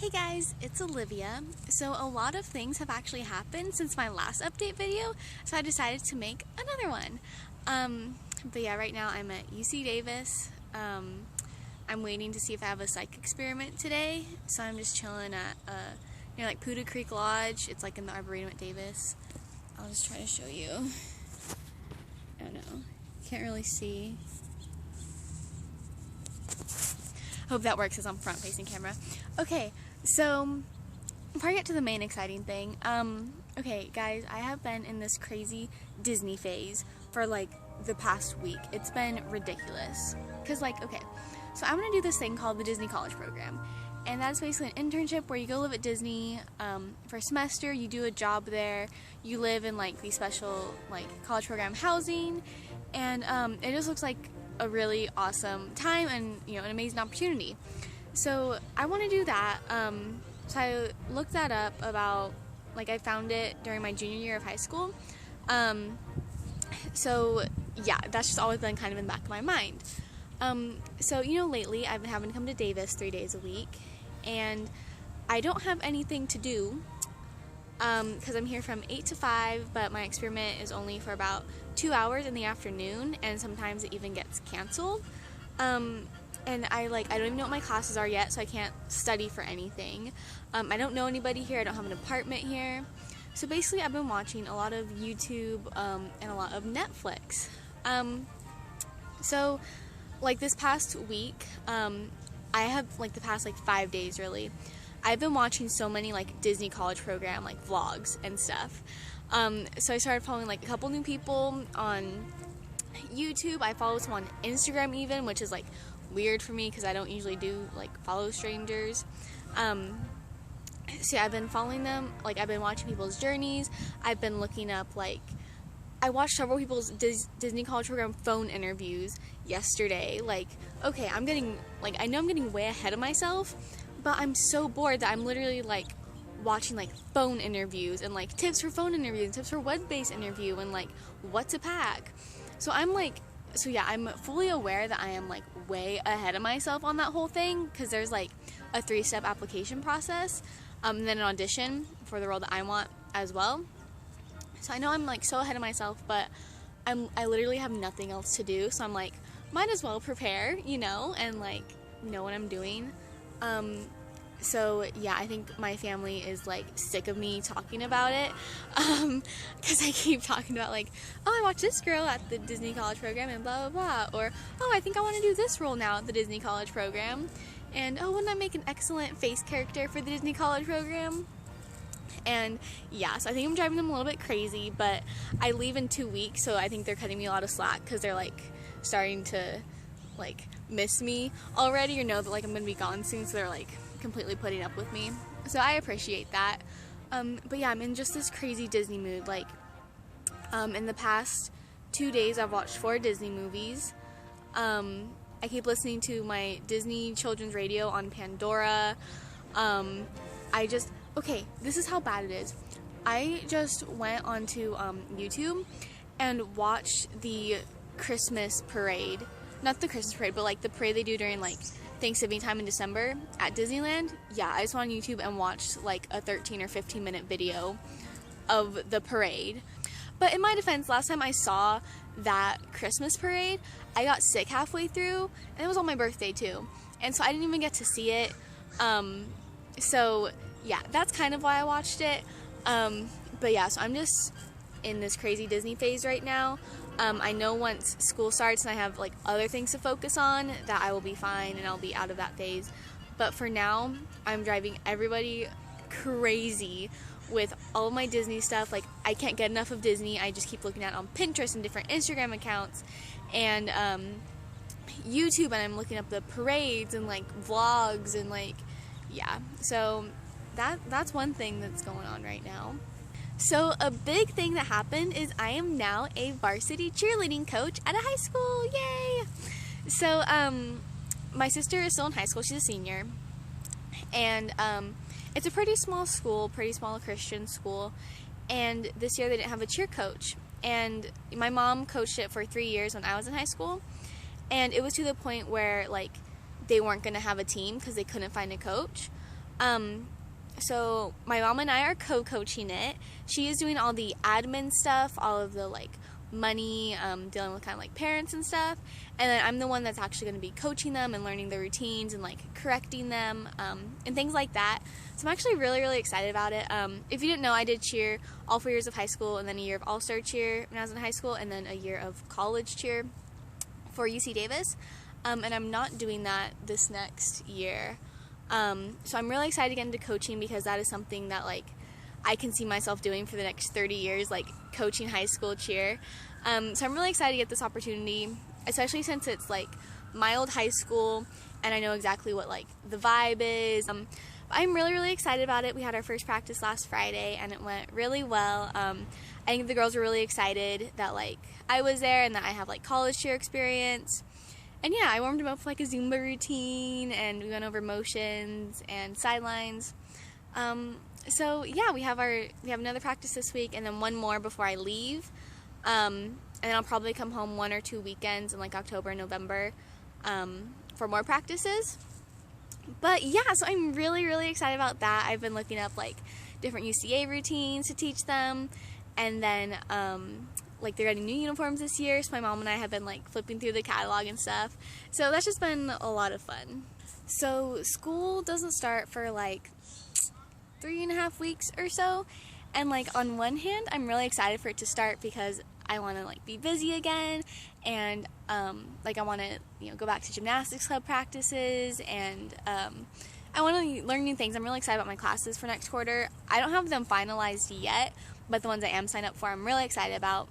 Hey guys, it's Olivia. So a lot of things have actually happened since my last update video, so I decided to make another one. But yeah, right now I'm at UC Davis. I'm waiting to see if I have a psych experiment today, so I'm just chilling at near like Poudre Creek Lodge. It's like in the Arboretum at Davis. I'll just try to show you. I don't know. Can't really see. Hope that works as I'm front-facing camera. Okay, so before I get to the main exciting thing, okay, guys, I have been in this crazy Disney phase for like the past week. It's been ridiculous. Cause like, okay, so I'm gonna do this thing called the Disney College Program, and that's basically an internship where you go live at Disney for a semester. You do a job there. You live in like the special like college program housing, and it just looks like a really awesome time and, you know, an amazing opportunity. So I want to do that. So I looked that up about, like, I found it during my junior year of high school. So yeah, that's just always been kind of in the back of my mind. So, you know, lately I've been having to come to Davis 3 days a week, and I don't have anything to do because I'm here from 8 to 5, but my experiment is only for about 2 hours in the afternoon, and sometimes it even gets canceled. And I don't even know what my classes are yet, so I can't study for anything. I don't know anybody here. I don't have an apartment here. So basically I've been watching a lot of YouTube and a lot of Netflix. So like this past week, I have like the past like 5 days really, I've been watching so many like Disney College Program like vlogs and stuff. So I started following like a couple new people on YouTube. I follow some on Instagram even, which is like weird for me because I don't usually do like follow strangers. So yeah, I've been following them. Like I've been watching people's journeys. I've been looking up like, I watched several people's Disney College Program phone interviews yesterday. Like, okay, I know I'm getting way ahead of myself, but I'm so bored that I'm literally like watching like phone interviews and like tips for phone interviews and tips for web-based interview and like what to pack. So I'm fully aware that I am like way ahead of myself on that whole thing, because there's like a 3-step application process, and then an audition for the role that I want as well. So I know I'm like so ahead of myself, but I literally have nothing else to do, so I'm like, might as well prepare, you know, and like know what I'm doing. So yeah, I think my family is like sick of me talking about it, because I keep talking about like, oh, I watched this girl at the Disney College Program and blah blah blah, or oh, I think I want to do this role now at the Disney College Program, and oh, wouldn't I make an excellent face character for the Disney College Program? And yeah, so I think I'm driving them a little bit crazy, but I leave in 2 weeks, so I think they're cutting me a lot of slack because they're like starting to like miss me already, or know that like I'm gonna be gone soon, so they're like completely putting up with me. So I appreciate that. But yeah, I'm in just this crazy Disney mood. Like in the past 2 days I've watched 4 Disney movies. I keep listening to my Disney children's radio on Pandora. Okay, this is how bad it is. I just went onto YouTube and watched the Christmas parade. Not the Christmas parade, but like the parade they do during like Thanksgiving time in December at Disneyland. Yeah, I just went on YouTube and watched like a 13 or 15 minute video of the parade. But in my defense, last time I saw that Christmas parade, I got sick halfway through, and it was on my birthday too, and so I didn't even get to see it. So yeah, that's kind of why I watched it. But yeah, so I'm just in this crazy Disney phase right now. I know once school starts and I have like other things to focus on, that I will be fine and I'll be out of that phase. But for now, I'm driving everybody crazy with all of my Disney stuff. Like, I can't get enough of Disney. I just keep looking at it on Pinterest and different Instagram accounts and YouTube, and I'm looking up the parades and like vlogs and like, yeah. So that's one thing that's going on right now. So a big thing that happened is I am now a varsity cheerleading coach at a high school. Yay! So my sister is still in high school. She's a senior, and it's a pretty small school, pretty small Christian school, and this year they didn't have a cheer coach, and my mom coached it for 3 years when I was in high school, and it was to the point where like they weren't going to have a team because they couldn't find a coach. So my mom and I are co-coaching it. She is doing all the admin stuff, all of the like money, dealing with kind of like parents and stuff, and then I'm the one that's actually going to be coaching them and learning the routines and like correcting them, and things like that. So I'm actually really excited about it. If you didn't know, I did cheer all 4 years of high school, and then a year of all-star cheer when I was in high school, and then a year of college cheer for UC Davis, and I'm not doing that this next year. So I'm really excited to get into coaching, because that is something that like I can see myself doing for the next 30 years, like coaching high school cheer. So I'm really excited to get this opportunity, especially since it's like my old high school and I know exactly what like the vibe is. I'm really excited about it. We had our first practice last Friday and it went really well. I think the girls were really excited that like I was there and that I have like college cheer experience. And yeah, I warmed them up with like a Zumba routine, and we went over motions and sidelines. So yeah, we have another practice this week, and then one more before I leave. And then I'll probably come home 1 or 2 weekends in like October and November, for more practices. But yeah, so I'm really excited about that. I've been looking up like different UCA routines to teach them, and then like they're getting new uniforms this year, so my mom and I have been like flipping through the catalog and stuff. So that's just been a lot of fun. So school doesn't start for like 3.5 weeks or so, and like on one hand I'm really excited for it to start because I want to like be busy again, and like I want to go back to gymnastics club practices, and I want to learn new things. I'm really excited about my classes for next quarter. I don't have them finalized yet, but the ones I am signed up for I'm really excited about.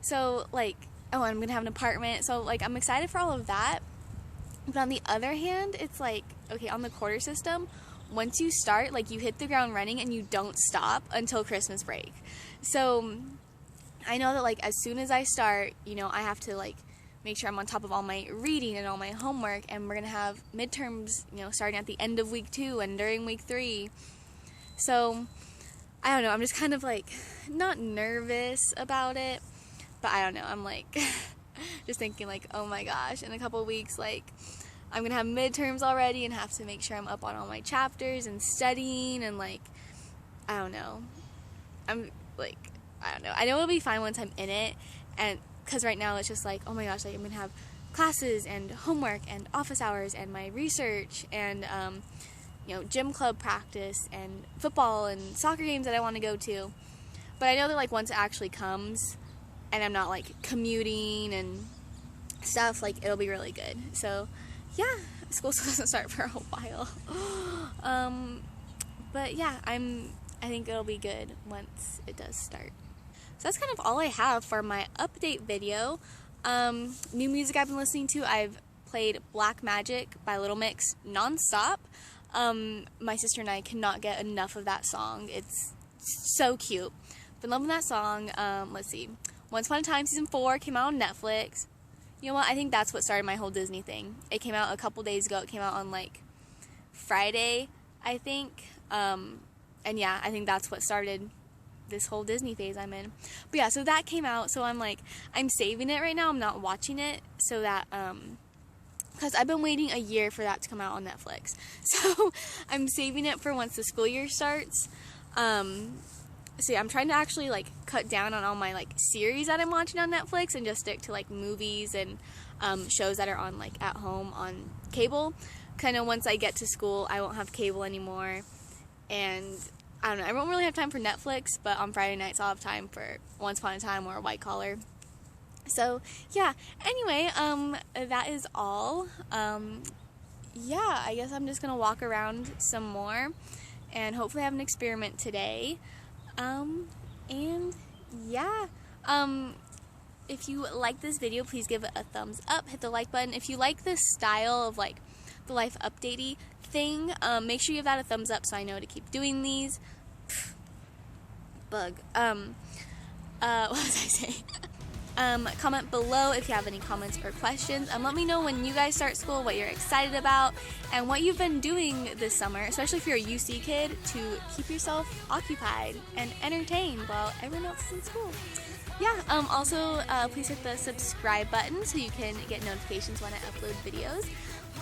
So like, oh, I'm gonna have an apartment, so like I'm excited for all of that. But on the other hand, it's like, okay, on the quarter system, once you start, like you hit the ground running and you don't stop until Christmas break. So I know that like as soon as I start, I have to like make sure I'm on top of all my reading and all my homework, and we're gonna have midterms, starting at the end of week 2 and during week 3. So I don't know, I'm just kind of like not nervous about it, but I don't know, I'm like just thinking like, oh my gosh, in a couple of weeks, like I'm gonna have midterms already and have to make sure I'm up on all my chapters and studying, and like I don't know, I don't know, I know it'll be fine once I'm in it, and because right now it's just like, oh my gosh, like I'm gonna have classes and homework and office hours and my research and gym club practice and football and soccer games that I want to go to. But I know that like once it actually comes and I'm not like commuting and stuff, like it'll be really good. So yeah, school still doesn't start for a while. But yeah, I think it'll be good once it does start. So that's kind of all I have for my update video. New music I've been listening to, I've played Black Magic by Little Mix nonstop. My sister and I cannot get enough of that song. It's so cute. Been loving that song. Let's see. Once Upon a Time Season 4 came out on Netflix. You know what? I think that's what started my whole Disney thing. It came out a couple days ago. It came out on like Friday, I think. And yeah, I think that's what started this whole Disney phase I'm in. But yeah, so that came out. So I'm saving it right now. I'm not watching it so that, because I've been waiting a year for that to come out on Netflix. So I'm saving it for once the school year starts. So yeah, I'm trying to actually like cut down on all my like series that I'm watching on Netflix and just stick to like movies and shows that are on like at home on cable. Kind of once I get to school, I won't have cable anymore, and I don't know, I won't really have time for Netflix, but on Friday nights I'll have time for Once Upon a Time or White Collar. So yeah, anyway, that is all. Yeah, I guess I'm just gonna walk around some more and hopefully have an experiment today. And yeah, if you like this video, please give it a thumbs up, hit the like button. If you like this style of like the life updatey thing, make sure you give that a thumbs up so I know to keep doing these. Bug. What was I saying? Comment below if you have any comments or questions, and let me know when you guys start school, what you're excited about, and what you've been doing this summer, especially if you're a UC kid, to keep yourself occupied and entertained while everyone else is in school. yeah, also, please hit the subscribe button so you can get notifications when I upload videos.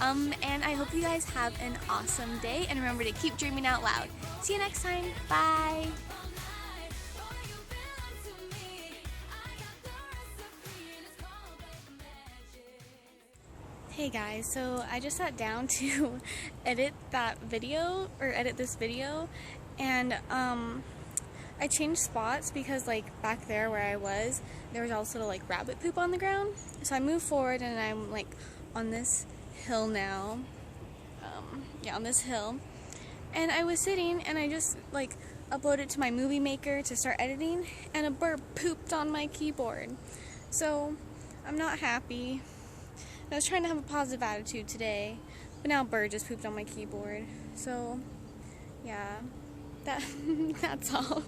And I hope you guys have an awesome day, and remember to keep dreaming out loud. See you next time. Bye. Hey guys, so I just sat down to edit this video, and I changed spots because like back there where I was, there was also like rabbit poop on the ground. So I moved forward and I'm like on this hill now. Yeah, on this hill. And I was sitting and I just like uploaded to my movie maker to start editing, and a bird pooped on my keyboard. So I'm not happy. I was trying to have a positive attitude today, but now a bird just pooped on my keyboard. So yeah, that's all.